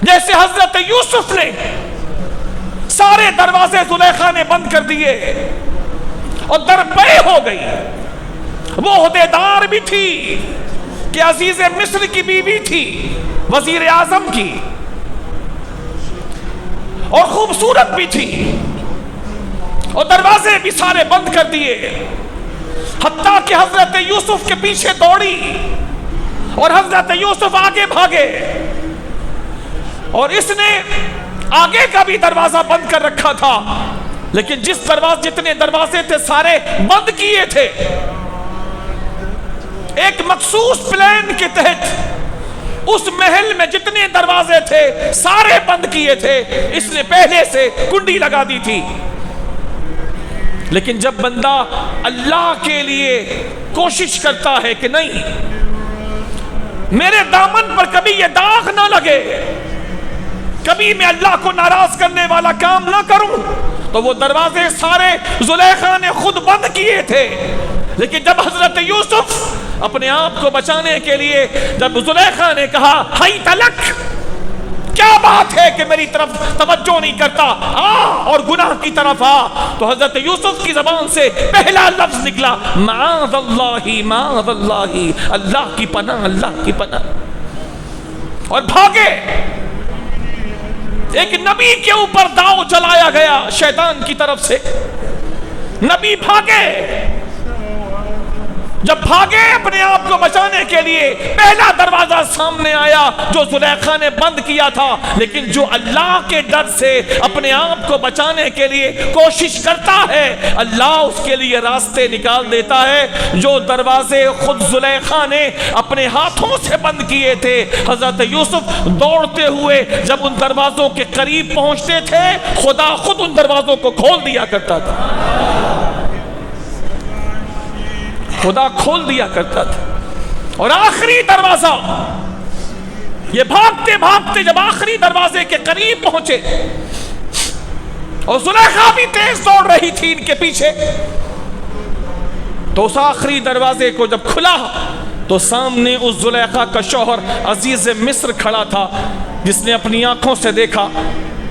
جیسے حضرت یوسف نے سارے دروازے زلیخا نے بند کر دیے اور در پے ہو گئی. وہ عہدیدار بھی تھی کہ عزیز مصر کی بیوی تھی, وزیر اعظم کی, اور خوبصورت بھی تھی, اور دروازے بھی سارے بند کر دیے. حتیٰ کہ حضرت یوسف کے پیچھے دوڑی اور حضرت یوسف آگے بھاگے, اور اس نے آگے کا بھی دروازہ بند کر رکھا تھا, لیکن جتنے دروازے تھے سارے بند کیے تھے. ایک مخصوص پلان کے تحت اس محل میں جتنے دروازے تھے سارے بند کیے تھے, اس نے پہلے سے کنڈی لگا دی تھی. لیکن جب بندہ اللہ کے لیے کوشش کرتا ہے کہ نہیں میرے دامن پر کبھی یہ داغ نہ لگے, کبھی میں اللہ کو ناراض کرنے والا کام نہ کروں, تو وہ دروازے سارے زلیخا نے خود بند کیے تھے. لیکن جب حضرت یوسف اپنے آپ کو بچانے کے لیے جب زلیخا نے کہا ہائی تلک, کیا بات ہے کہ میری طرف توجہ نہیں کرتا, اور گناہ کی طرف آ, تو حضرت یوسف کی زبان سے پہلا لفظ نکلا معاذ اللہ معاذ اللہ, اللہ کی پناہ اللہ کی پناہ, اور بھاگے. ایک نبی کے اوپر داؤ چلایا گیا شیطان کی طرف سے, نبی بھاگے. جب بھاگے اپنے آپ کو بچانے کے لیے, پہلا دروازہ سامنے آیا جو زلیخا نے بند کیا تھا. لیکن جو اللہ کے ڈر سے اپنے آپ کو بچانے کے لیے کوشش کرتا ہے, اللہ اس کے لیے راستے نکال دیتا ہے. جو دروازے خود زلیخا نے اپنے ہاتھوں سے بند کیے تھے, حضرت یوسف دوڑتے ہوئے جب ان دروازوں کے قریب پہنچتے تھے, خدا خود ان دروازوں کو کھول دیا کرتا تھا, خدا کھول دیا کرتا تھا. اور آخری دروازہ, یہ بھاگتے بھاگتے جب آخری دروازے کے قریب پہنچے, اور زلیخا بھی تیز دوڑ رہی تھی ان کے پیچھے, تو اس آخری دروازے کو جب کھلا تو سامنے اس زلیخا کا شوہر عزیز مصر کھڑا تھا, جس نے اپنی آنکھوں سے دیکھا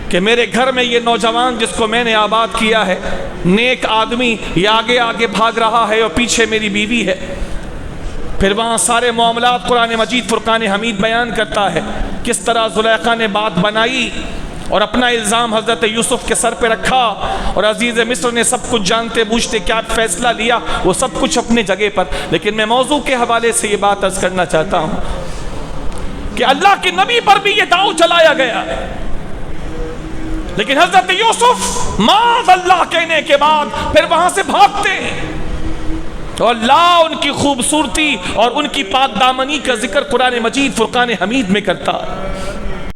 کہ میرے گھر میں یہ نوجوان جس کو میں نے آباد کیا ہے, نیک آدمی, یہ آگے آگے بھاگ رہا ہے اور پیچھے میری بیوی ہے. پھر وہاں سارے معاملات قرآن مجید فرقان حمید بیان کرتا ہے کس طرح زلیخا نے بات بنائی اور اپنا الزام حضرت یوسف کے سر پہ رکھا, اور عزیز مصر نے سب کچھ جانتے بوجھتے کیا فیصلہ لیا, وہ سب کچھ اپنے جگہ پر. لیکن میں موضوع کے حوالے سے یہ بات عرض کرنا چاہتا ہوں کہ اللہ کے نبی پر بھی یہ داؤ چلایا گیا, لیکن حضرت یوسف معاذ اللہ کہنے کے بعد پھر وہاں سے بھاگتے ہیں. تو اللہ ان کی خوبصورتی اور ان کی پاک دامنی کا ذکر قرآن مجید فرقان حمید میں کرتا ہے.